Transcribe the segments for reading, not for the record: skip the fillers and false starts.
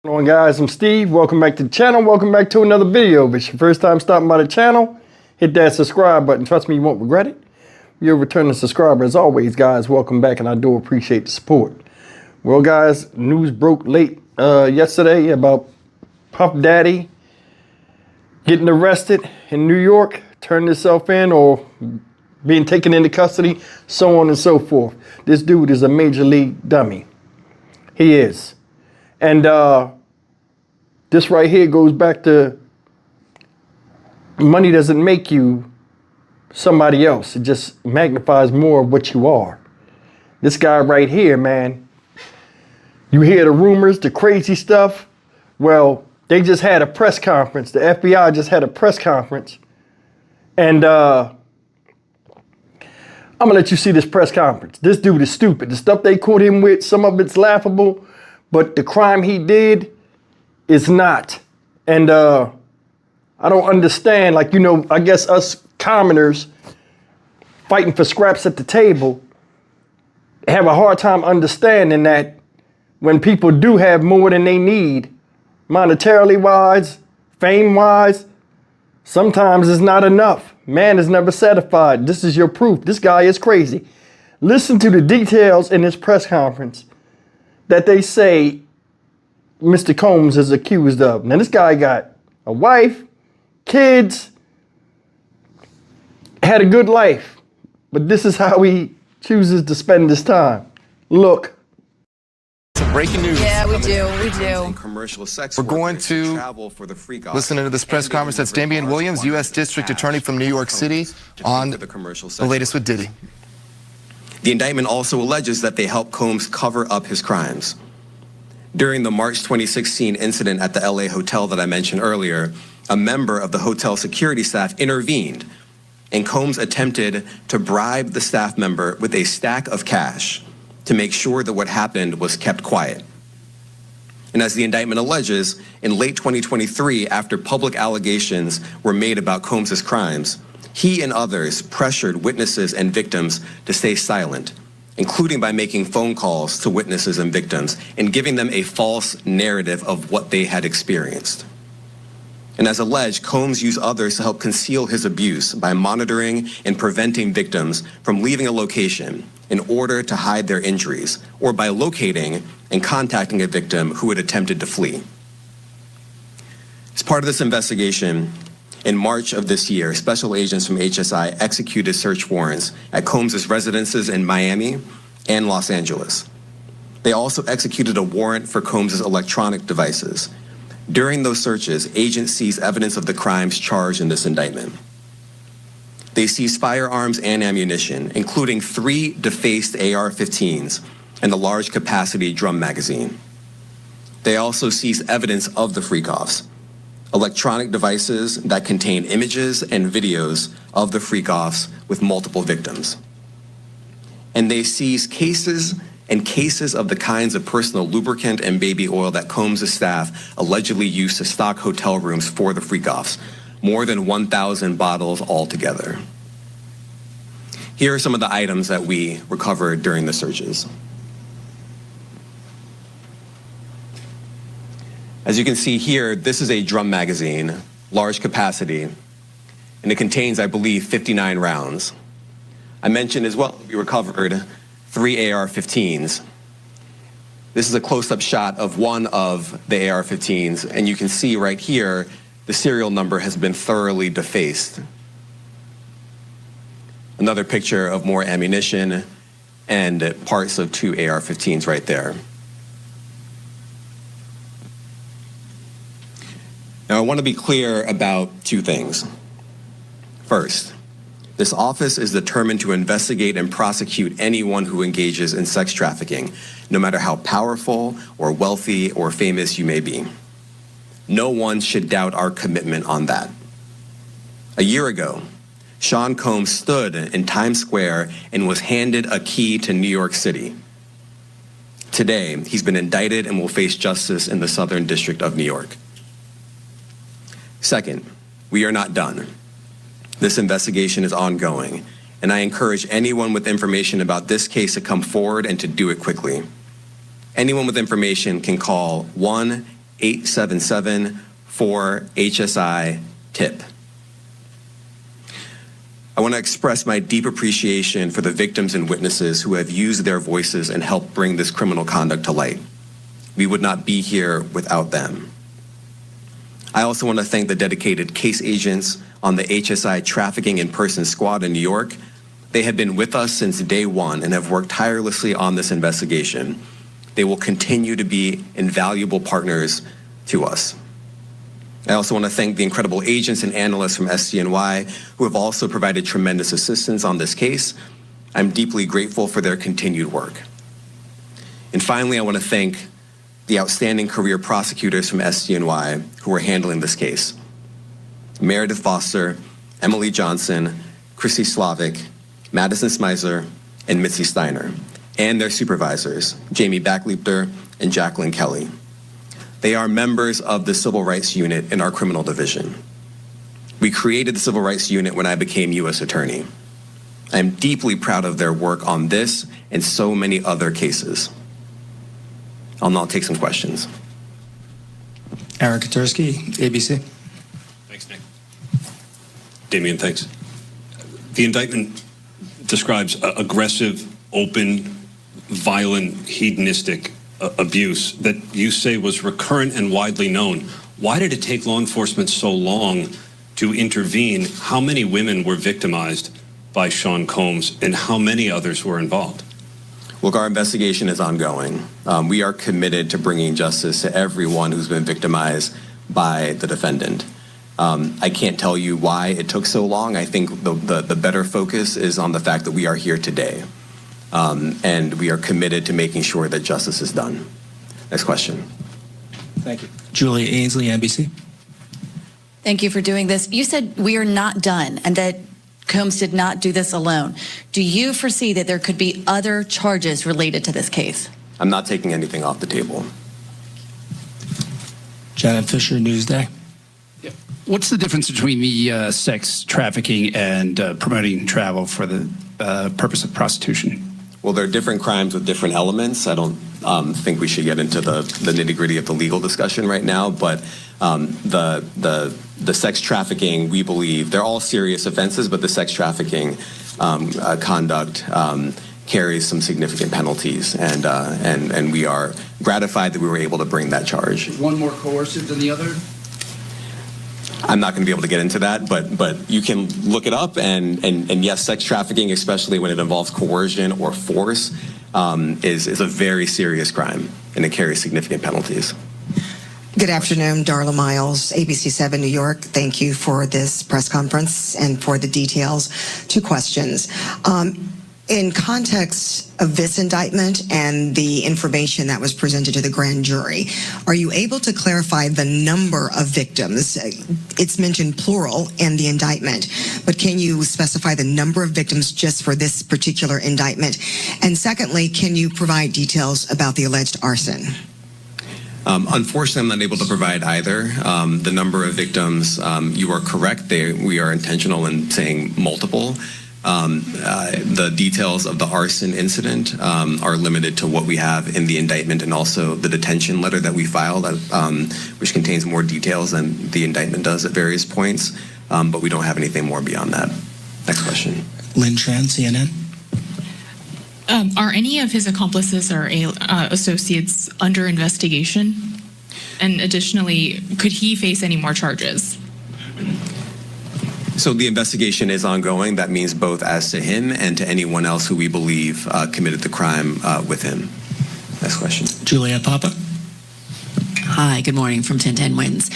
What's going on, guys? I'm Steve. Welcome back to the channel. Welcome back to another video. If it's your first time stopping by the channel, hit that subscribe button. Trust me, you won't regret it. You're a returning subscriber. As always, guys, welcome back, and I do appreciate the support. Well, guys, news broke late yesterday about Puff Daddy getting arrested in New York, turning himself in, or being taken into custody, so on and so forth. This dude is a major league dummy. He is. And this right here goes back to money doesn't make you somebody else. It just magnifies more of what you are. This guy right here, man, you hear the rumors, the crazy stuff. Well, they just had a press conference. The FBI just had a press conference. And I'm gonna let you see this press conference. This dude is stupid. The stuff they caught him with, some of it's laughable, but the crime he did is not. And I don't understand, like, you know, I guess us commoners fighting for scraps at the table have a hard time understanding that when people do have more than they need, monetarily wise, fame wise, sometimes it's not enough. Man is never satisfied. This is your proof. This guy is crazy. Listen to the details in this press conference that they say Mr. Combs is accused of. Now, this guy got a wife, kids, had a good life, but this is how he chooses to spend his time. Look. Some breaking news. Yeah, we do. Commercial sex. We're going to listen into this press conference. That's Damian Williams, U.S. District Attorney from New York City, on the latest with Diddy. The indictment also alleges that they helped Combs cover up his crimes. During the March 2016 incident at the LA hotel that I mentioned earlier, a member of the hotel security staff intervened, and Combs attempted to bribe the staff member with a stack of cash to make sure that what happened was kept quiet. And as the indictment alleges, in late 2023, after public allegations were made about Combs's crimes, he and others pressured witnesses and victims to stay silent, including by making phone calls to witnesses and victims and giving them a false narrative of what they had experienced. And as alleged, Combs used others to help conceal his abuse by monitoring and preventing victims from leaving a location in order to hide their injuries, or by locating and contacting a victim who had attempted to flee. As part of this investigation, in March of this year, special agents from HSI executed search warrants at Combs's residences in Miami and Los Angeles. They also executed a warrant for Combs's electronic devices. During those searches, agents seized evidence of the crimes charged in this indictment. They seized firearms and ammunition, including 3 defaced AR-15s and the large capacity drum magazine. They also seized evidence of the freak-offs, electronic devices that contain images and videos of the freak-offs with multiple victims. And they seized cases and cases of the kinds of personal lubricant and baby oil that Combs' staff allegedly used to stock hotel rooms for the freak-offs, more than 1,000 bottles altogether. Here are some of the items that we recovered during the searches. As you can see here, this is a drum magazine, large capacity, and it contains, I believe, 59 rounds. I mentioned as well, we recovered 3 AR-15s. This is a close-up shot of one of the AR-15s, and you can see right here, the serial number has been thoroughly defaced. Another picture of more ammunition and parts of 2 AR-15s right there. Now, I want to be clear about 2 things. First, this office is determined to investigate and prosecute anyone who engages in sex trafficking, no matter how powerful or wealthy or famous you may be. No one should doubt our commitment on that. A year ago, Sean Combs stood in Times Square and was handed a key to New York City. Today, he's been indicted and will face justice in the Southern District of New York. Second, we are not done. This investigation is ongoing, and I encourage anyone with information about this case to come forward and to do it quickly. Anyone with information can call 877-4HSI-TIP. I want to express my deep appreciation for the victims and witnesses who have used their voices and helped bring this criminal conduct to light. We would not be here without them. I also want to thank the dedicated case agents on the HSI Trafficking in Person Squad in New York. They have been with us since day one and have worked tirelessly on this investigation. They will continue to be invaluable partners to us. I also want to thank the incredible agents and analysts from SDNY who have also provided tremendous assistance on this case. I'm deeply grateful for their continued work. And finally, I want to thank the outstanding career prosecutors from SDNY who are handling this case. Meredith Foster, Emily Johnson, Chrissy Slavic, Madison Smizer, and Mitzi Steiner, and their supervisors, Jamie Backleepter and Jacqueline Kelly. They are members of the Civil Rights Unit in our criminal division. We created the Civil Rights Unit when I became U.S. Attorney. I am deeply proud of their work on this and so many other cases. I'll now take some questions. Aaron Katursky, ABC. Thanks, Nick. Damian, thanks. The indictment describes aggressive, open, violent, hedonistic abuse that you say was recurrent and widely known. Why did it take law enforcement so long to intervene? How many women were victimized by Sean Combs, and how many others were involved? Look, our investigation is ongoing. We are committed to bringing justice to everyone who's been victimized by the defendant. I can't tell you why it took so long. I think the better focus is on the fact that we are here today. And we are committed to making sure that justice is done. Next question. Thank you. Julia Ainsley, NBC. Thank you for doing this. You said we are not done and that Combs did not do this alone. Do you foresee that there could be other charges related to this case? I'm not taking anything off the table. Janet Fisher, Newsday. What's the difference between the sex trafficking and promoting travel for the purpose of prostitution? Well, there are different crimes with different elements. I don't think we should get into the nitty-gritty of the legal discussion right now, but the sex trafficking, we believe, they're all serious offenses, but the sex trafficking conduct carries some significant penalties, and we are gratified that we were able to bring that charge. Is one more coercive than the other? I'm not going to be able to get into that, but you can look it up, and yes, sex trafficking, especially when it involves coercion or force, is a very serious crime, and it carries significant penalties. Good afternoon, Darla Miles, ABC7 New York. Thank you for this press conference and for the details. Two questions. In context of this indictment and the information that was presented to the grand jury, are you able to clarify the number of victims? It's mentioned plural in the indictment, but can you specify the number of victims just for this particular indictment? And secondly, can you provide details about the alleged arson? Unfortunately, I'm not able to provide either. The number of victims, you are correct. We are intentional in saying multiple. The details of the arson incident are limited to what we have in the indictment and also the detention letter that we filed, which contains more details than the indictment does at various points, but we don't have anything more beyond that. Next question. Lynn Tran, CNN. Are any of his accomplices or associates under investigation? And additionally, could he face any more charges? So the investigation is ongoing. That means both as to him and to anyone else who we believe committed the crime with him. Next question. Juliette Papa. Hi, good morning from 1010 Wins.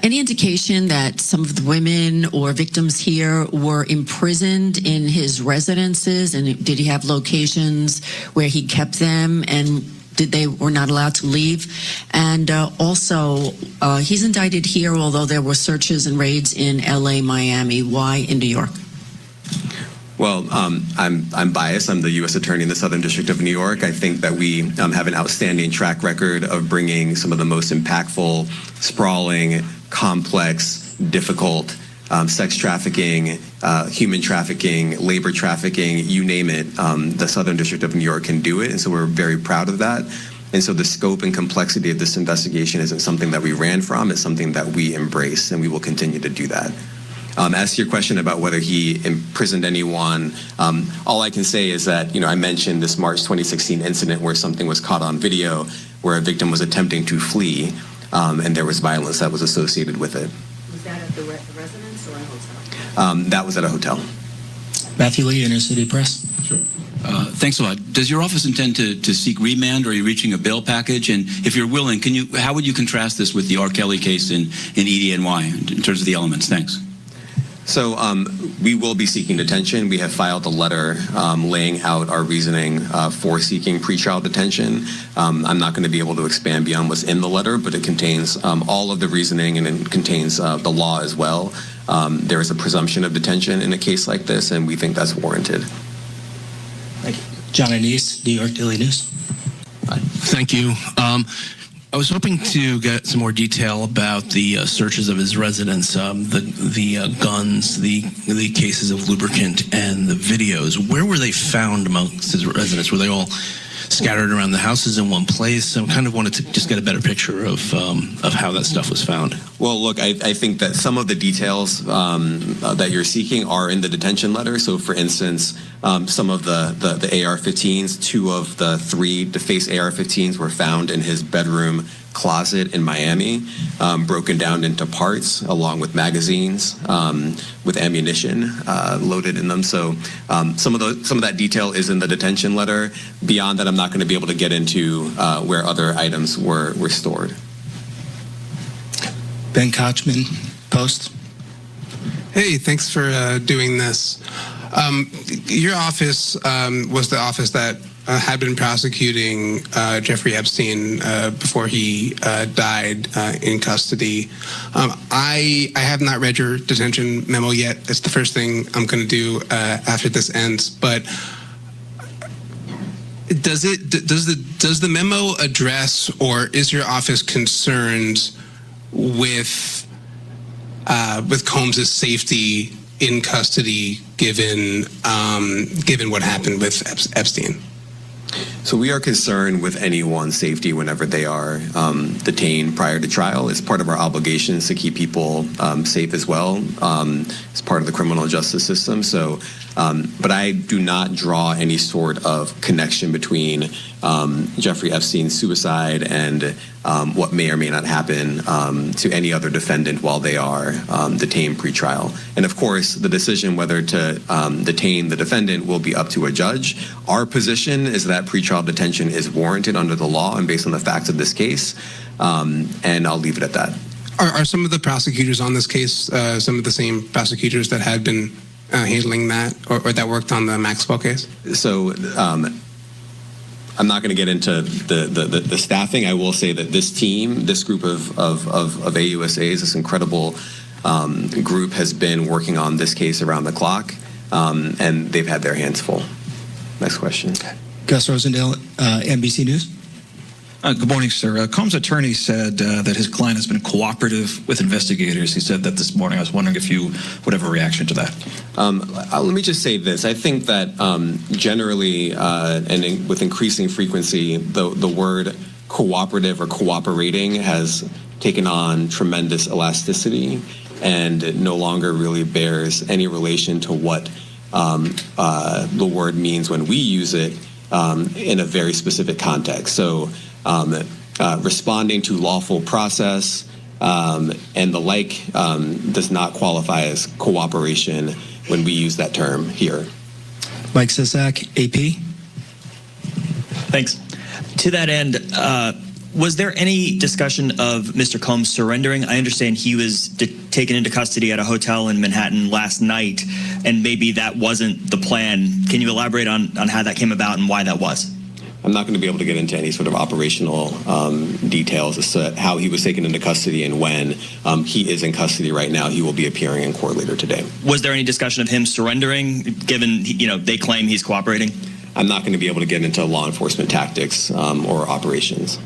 Any indication that some of the women or victims here were imprisoned in his residences, and did he have locations where he kept them, and did they were not allowed to leave? And also, he's indicted here, although there were searches and raids in LA, Miami. Why in New York? Well, I'm biased. I'm the U.S. Attorney in the Southern District of New York. I think that we have an outstanding track record of bringing some of the most impactful, sprawling, complex, difficult sex trafficking, human trafficking, labor trafficking, you name it. The Southern District of New York can do it, and so we're very proud of that. And so the scope and complexity of this investigation isn't something that we ran from, it's something that we embrace, and we will continue to do that. As to your question about whether he imprisoned anyone, all I can say is that, I mentioned this March 2016 incident where something was caught on video where a victim was attempting to flee, and there was violence that was associated with it. Was that at the residence or a hotel? That was at a hotel. Matthew Lee, Inner City Press. Sure. Thanks a lot. Does your office intend to seek remand, or are you reaching a bail package? And if you're willing, how would you contrast this with the R. Kelly case in EDNY in terms of the elements? Thanks. So we will be seeking detention. We have filed a letter laying out our reasoning for seeking pretrial detention. I'm not going to be able to expand beyond what's in the letter, but it contains all of the reasoning, and it contains the law as well. There is a presumption of detention in a case like this, and we think that's warranted. Thank you. John Anise, New York Daily News. Thank you. I was hoping to get some more detail about the searches of his residence, the guns, the cases of lubricant, and the videos. Where were they found amongst his residence? Were they all scattered around the houses in one place? I kind of wanted to just get a better picture of how that stuff was found. Well, look, I think that some of the details that you're seeking are in the detention letter. So, for instance, some of the AR-15s, 2 of the 3 defaced AR-15s were found in his bedroom closet in Miami, broken down into parts along with magazines with ammunition loaded in them. So some of that detail is in the detention letter. Beyond that, I'm not going to be able to get into where other items were stored. Ben Kochman, Post. Hey, thanks for doing this. Your office was the office that had been prosecuting Jeffrey Epstein before he died in custody. I have not read your detention memo yet. It's the first thing I'm going to do after this ends. But does the memo address, or is your office concerned with Combs' safety in custody, given what happened with Epstein? So we are concerned with anyone's safety whenever they are detained prior to trial. It's part of our obligations to keep people safe as well. It's part of the criminal justice system. So, but I do not draw any sort of connection between Jeffrey Epstein's suicide and what may or may not happen to any other defendant while they are detained pretrial. And of course, the decision whether to detain the defendant will be up to a judge. Our position is that pretrial detention is warranted under the law and based on the facts of this case, and I'll leave it at that. Are some of the prosecutors on this case some of the same prosecutors that had been handling that, or that worked on the Maxwell case? So I'm not going to get into the staffing. I will say that this team, this group of AUSAs, this incredible group has been working on this case around the clock, and they've had their hands full. Next question. Gus Rosendale, NBC News. Good morning, sir. Combs' attorney said that his client has been cooperative with investigators. He said that this morning. I was wondering if you would have a reaction to that. Let me just say this. I think that generally and with increasing frequency, the word cooperative or cooperating has taken on tremendous elasticity and no longer really bears any relation to what the word means when we use it in a very specific context. So responding to lawful process and the like does not qualify as cooperation when we use that term here. Mike Sisak, AP. Thanks. To that end, was there any discussion of Mr. Combs surrendering? I understand he was taken into custody at a hotel in Manhattan last night, and maybe that wasn't the plan. Can you elaborate on how that came about and why that was? I'm not going to be able to get into any sort of operational details as to how he was taken into custody and when. He is in custody right now. He will be appearing in court later today. Was there any discussion of him surrendering, given they claim he's cooperating? I'm not going to be able to get into law enforcement tactics or operations.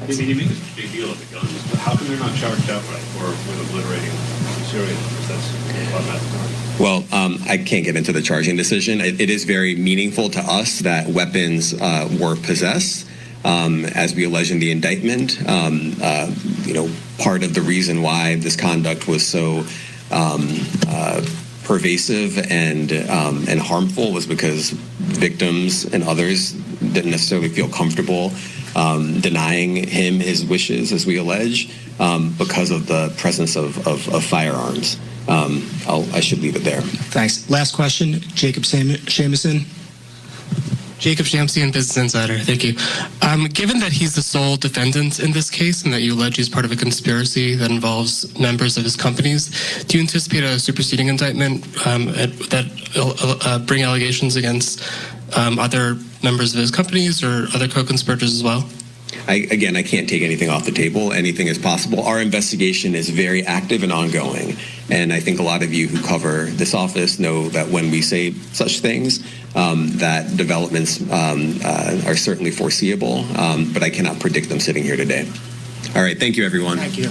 You make a big deal of the guns, but how come they're not charged outright or with obliterating serial numbers? That's automatic. Well, I can't get into the charging decision. It is very meaningful to us that weapons were possessed. as we allege in the indictment. Part of the reason why this conduct was so pervasive and harmful was because victims and others didn't necessarily feel comfortable denying him his wishes, as we allege, because of the presence of firearms. I should leave it there. Thanks. Last question, Jacob Shamison. Jacob Shamsian, Business Insider. Thank you. Given that he's the sole defendant in this case and that you allege he's part of a conspiracy that involves members of his companies, do you anticipate a superseding indictment that bring allegations against other members of his companies or other co-conspirators as well? I can't take anything off the table. Anything is possible. Our investigation is very active and ongoing. And I think a lot of you who cover this office know that when we say such things, that developments are certainly foreseeable, but I cannot predict them sitting here today. All right. Thank you, everyone. Thank you.